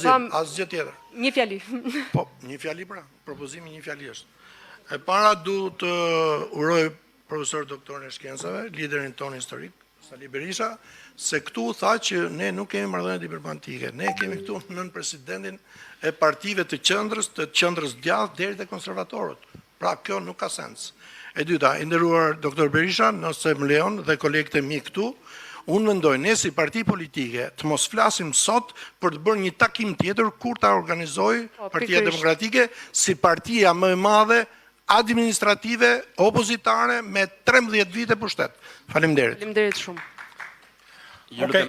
Asgjë tjetër. Një fjali. Po, një fjali pra, propozimi një fjali është. E para du të uroj profesor doktor në shkencave, liderin ton historik, Sali Berisha, se këtu tha që ne nuk kemi marrëdhënie diplomatike, ne kemi këtu nën presidentin e partive të qendrës djathtë deri te konservatorët. Pra kjo nuk ka sens. E dyta, i nderuar doktor Berisha, nëse më lejon dhe kolegët e mi këtu, unë mendoj ne si parti politike të mos flasim sot për të bërë një takim tjetër kur ta organizoj Partia Demokratike si partia më e madhe administrative opozitare me 13 vite pushtet. Faleminderit. Faleminderit shumë. Okej,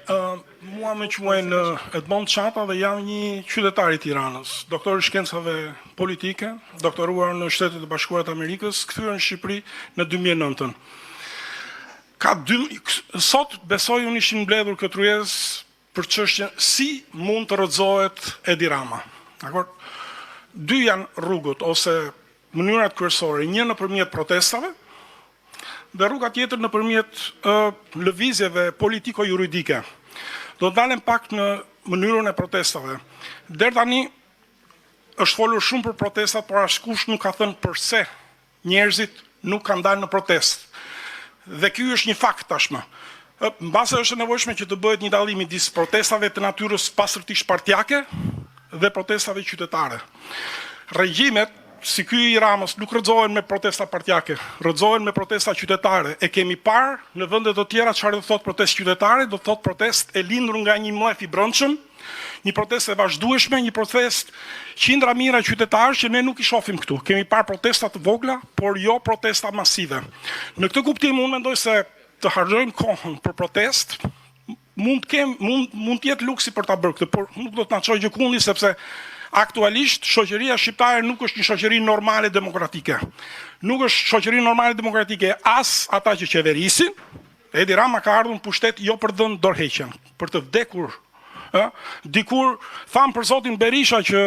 mua më quajnë Edmond Çapa dhe jam një qytetar i Tiranës, doktor i shkencave politike, doktoruar në Shtetet e Bashkuara të Amerikës, kthyer në Shqipëri në 2009. Sot besoj unë ishin mbledhur këtë rrugës për çështjen si mund të rrëzohet Edi Rama. Dakor? Dy janë rrugët ose mënyrat kryesore, një nëpërmjet protestave dhe rruga tjetër nëpërmjet lëvizjeve politiko-juridike. Do të dalem pak në mënyrën e protestave. Deri tani është folur shumë për protestat, por askush nuk ka thënë pse njerëzit nuk kanë dalë në protestë. Dhe ky është një fakt tashmë. Mbase është e nevojshme që të bëhet një dallim midis protestave të natyrës pastërtisht partijake dhe protestave qytetare. Regjimet si ky i Ramës nuk rrëzohen me protesta partijake, rrëzohen me protesta qytetare. E kemi parë në vende të tjera çfarë do thotë protestë qytetare, do thotë protestë e lindur nga një mlef i brendshëm, një protestë e vazhdueshme, një protestë qindra mijëra qytetarë që ne nuk i shohim këtu. Kemi parë protesta të vogla, por jo protesta masive. Në këtë kuptim unë mendoj se të harxojmë kohën për protestë mund të jetë luksi për ta bërë këtë, por nuk do të na çojë gjikundi sepse aktualisht shoqëria shqiptare nuk është një shoqëri normale demokratike. Nuk është shoqëri normale demokratike as ata që qeverisin. Edi Rama ka ardhur në pushtet jo për dhënë dorëheqjen, për të vdekur. Dikur tham për zotin Berisha që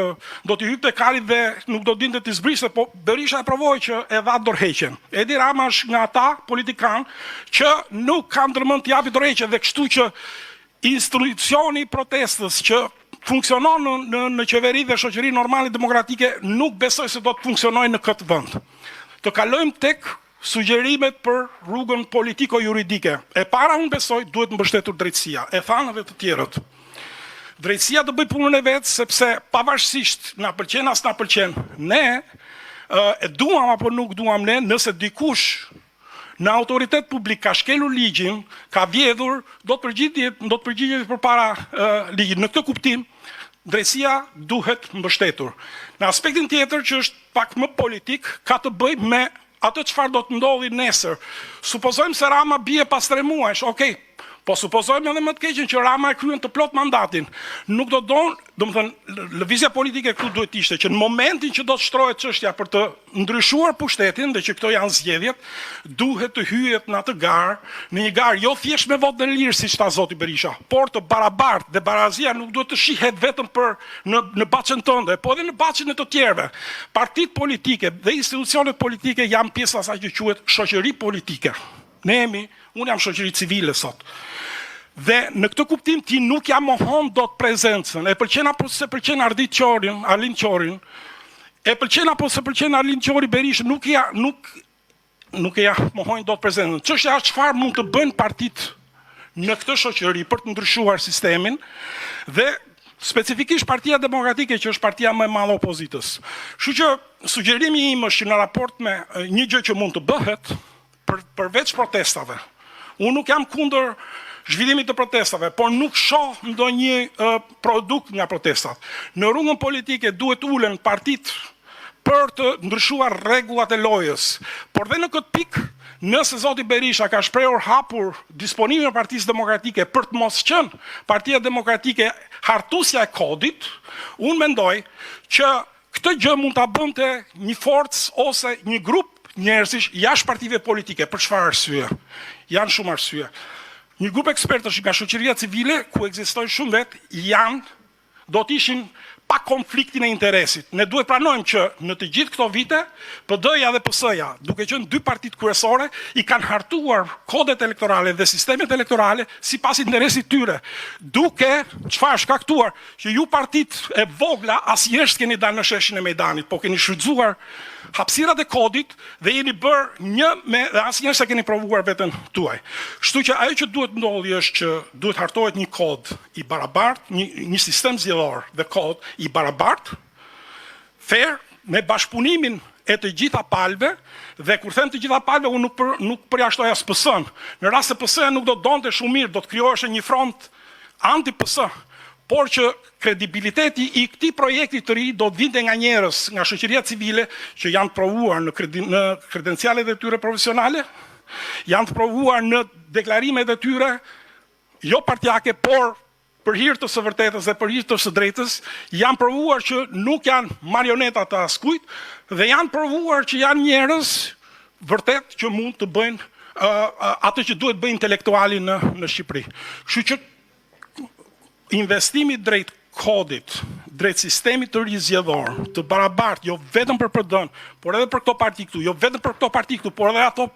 do t'i hypte kalit dhe nuk do dinte t'i zbriste, po Berisha e provoi që e dha dorëheqjen. Edi Rama është nga ata politikan që nuk kanë ndërmend t'i japi dorëheqje dhe kështu që institucioni i protestës që funksionon në qeveri dhe shoqëri normale demokratike nuk besoj se do të funksionojë në këtë vend. Të kalojmë tek sugjerimet për rrugën politiko-juridike. E para unë besoj duhet mbështetur drejtësia. E thanë edhe të tjerët. Drejtësia do bëj punën e vet sepse pavarësisht na pëlqen as na pëlqen, ne e duam apo nuk duam ne, nëse dikush në autoritet publik ka shkelur ligjin, ka vjedhur, do të përgjigjet përpara ligjit. Në këtë kuptim, drejtësia duhet mbështetur. Në aspektin tjetër që është pak më politik, ka të bëjë me atë çfarë do të ndodhi nesër. Supozojmë se Rama bie pas 3 muajsh, okay. Po supozojmë edhe më të keqen që Rama e kryen të plot mandatin. Nuk do lëvizja politike këtu duhet ishte që në momentin që do të shtrohet çështja për të ndryshuar pushtetin dhe që këto janë zgjedhjet, duhet të hyhet në atë garë, në një garë jo thjesht me votë në lirë siç tha zoti Berisha, por të barabartë dhe barazia nuk duhet të shihet vetëm për në baçën tënde, po edhe në baçën e të tjerëve. Partitë politike dhe institucionet politike janë pjesë e asaj që quhet shoqëri politike. Unë jam shoqëri civile sot. Dhe në këtë kuptim ti nuk ja mohon dot prezencën. E pëlqen apo se pëlqen Arlin Qorin, e pëlqen apo se pëlqen Arlin Qori Berisha, nuk e ja mohojnë dot prezencën. Çështja është çfarë mund të bëjnë partitë në këtë shoqëri për të ndryshuar sistemin dhe specifikisht Partia Demokratike që është partia më e madhe e opozitës. Kështu që sugjerimi im është që në raport me një gjë që mund të bëhet përveç protestave. Unë nuk jam kundër zhvillimit të protestave, por nuk shoh ndonjë produkt nga protestat. Në rrugën politike duhet ulen partitë për të ndryshuar rregullat e lojës. Por dhe në këtë pikë, nëse zoti Berisha ka shprehur hapur disponimin e Partisë Demokratike për të mos qenë Partia Demokratike hartusja e kodit, unë mendoj që këtë gjë mund ta bënte një forcë ose një grup njerëzish jashtë partive politike. Për çfarë arsye? Janë shumë arsye. Një grup ekspertësh nga shoqëria civile ku ekzistojnë shumë do të ishin pa konfliktin e interesit. Ne duhet pranojmë që në të gjithë këto vite, PD-ja dhe PS-ja, duke qenë dy partitë kryesore, i kanë hartuar kodet elektorale dhe sistemet elektorale sipas interesit tyre, duke çfarë shkaktuar që ju partitë e vogla asnjëherë s'keni dalë në sheshin e Mejdanit, po keni shfrytzuar hapësirat e kodit dhe jeni bërë një me dhe asnjëherë s'e keni provuar veten tuaj. Kështu që ajo që duhet ndodhi është që duhet hartohet një kod i barabartë, një sistem zgjedhor dhe kod i barabartë, fair, me bashkëpunimin e të gjitha palëve, dhe kur them të gjitha palëve, unë nuk përjashtoj as PS-n. Në rast se PS-ja nuk do donte shumë mirë, do të krijohej një front anti-PS, por që kredibiliteti i këtij projekti të ri do të vinte nga njerëz, nga shoqëria civile që janë provuar në kredencialet e tyre profesionale, janë të provuar në deklarimet e tyre jo partijake, por për hir të së vërtetës dhe për hir të së drejtës, janë provuar që nuk janë marioneta të askujt dhe janë provuar që janë njerëz vërtet që mund të bëjnë atë që duhet bëjnë intelektuali në Shqipëri. Kështu që investimi drejt kodit, drejt sistemit të ri zgjedhor, të barabartë, jo vetëm për PD-n, por edhe për këto parti këtu, jo vetëm për këto parti këtu, por edhe ato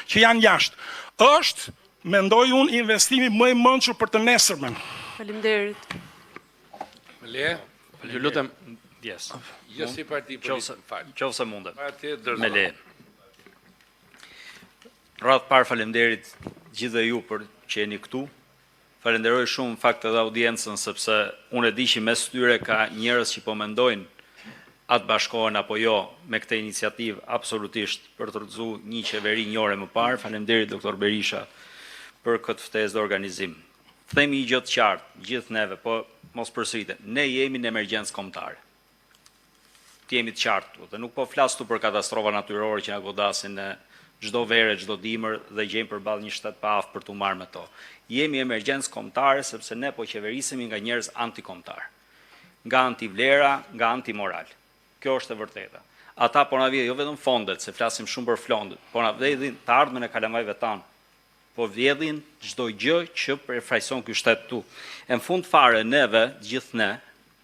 që janë jashtë, është, mendoj unë, investimi më i mençur për të nesërmen. Faleminderit. Ju lutem, Yes. jo si parti politik, Qofse mundem. Me Me leje. Radh parë faleminderit gjithë ju për që jeni këtu. Falenderoj shumë fakt edhe audiencën, sepse unë e di që mes tyre ka njerëz që po mendojnë atë bashkohen apo jo me këtë iniciativë absolutisht për të rrëzu një qeveri një ore më parë. Faleminderit doktor Berisha për këtë ftesë dhe organizim. Themi një gjë të qartë, gjithë neve, po mos përsëritet, ne jemi në emergjencë kombëtare. Të jemi të qartë, dhe nuk po flas tu për katastrofa natyrore që na godasin në çdo verë, çdo dimër dhe gjejmë përballë një shtet pa aftë për t'u marrë me to. Jemi emergjencë kombëtare sepse ne po qeverisemi nga njerëz antikombëtar. Nga antivlera, nga antimoral. Kjo është e vërteta. Ata po na vjedhin jo vetëm fondet, se flasim shumë për fondet, po na vjedhin të ardhmen e kalamajve tanë. Po vjedhin çdo gjë që përfaqëson ky shtet tu. E në fund fare neve, gjithë ne,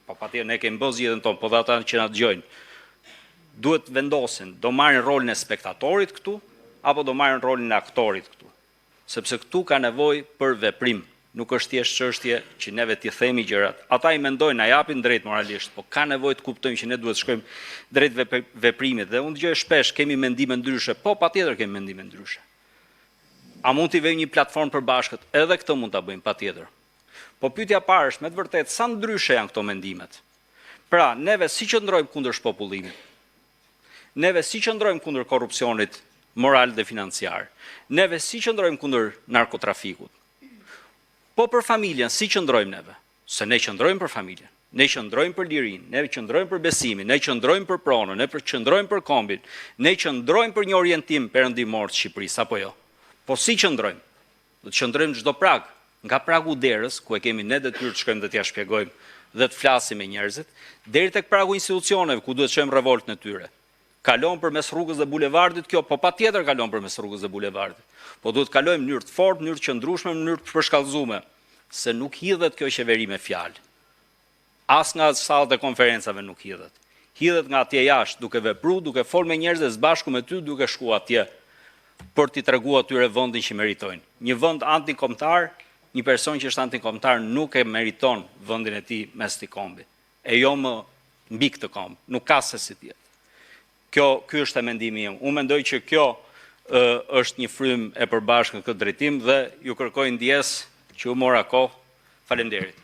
po patjetër ne kemi bërë zgjedhjen tonë, po dhe ata që na dëgjojnë, duhet vendosin, do marrin rolin e spektatorit këtu apo do marrin rolin e aktorit këtu. Sepse këtu ka nevojë për veprim, nuk është thjesht çështje që neve t'i themi gjërat. Ata i mendojnë na japin drejt moralisht, po ka nevojë të kuptojmë që ne duhet të shkojmë drejt veprimit. Dhe unë dëgjoj shpesh kemi mendime ndryshe, po patjetër kemi mendime ndryshe. A mund t'i vëjmë një platformë përbashkët? Edhe këtë mund ta bëjmë patjetër. Po pyetja parë është me të vërtetë sa ndryshe janë këto mendimet. Pra, neve si qëndrojmë kundër shpopullimit? Neve si qëndrojmë kundër korrupsionit moral dhe financiar? Neve si qëndrojmë kundër narkotrafikut? Po për familjen, si qëndrojmë neve? Se ne qëndrojmë për familjen, ne qëndrojmë për lirinë, ne qëndrojmë për besimin, ne qëndrojmë për pronën, ne qëndrojmë për kombin, ne qëndrojmë për një orientim perëndimor të Shqipërisë, apo jo? Po si qëndrojmë? Do të qëndrojmë çdo prag, nga pragu derës, ku e kemi ne detyrë të shkojmë dhe t'ja shpjegojmë dhe të flasim me njerëzit, deri tek pragu institucioneve, ku duhet të çojmë revoltën e tyre. Kalon përmes rrugës dhe bulevardit kjo, po patjetër kalon përmes rrugës dhe bulevardit. Po duhet kalojmë në mënyrë të fortë, në mënyrë të qëndrueshme, në mënyrë të përshkallëzuar, se nuk hidhet kjo qeveri me fjalë. As nga sallat e konferencave nuk hidhet. Hidhet nga atje jashtë, duke vepruar, duke folur me njerëz dhe së bashku me ty, duke shkuar atje për t'i treguar atyre vendin që meritojnë. Një vend antikombëtar, një person që është antikombëtar nuk e meriton vendin e tij mes t'i kombit. E jo më mbi këtë komb, nuk ka se si tjetë. Ky është e mendimi im. Unë mendoj që kjo është një frym e përbashkët në këtë drejtim dhe ju kërkoj ndjes që u mora kohë. Faleminderit.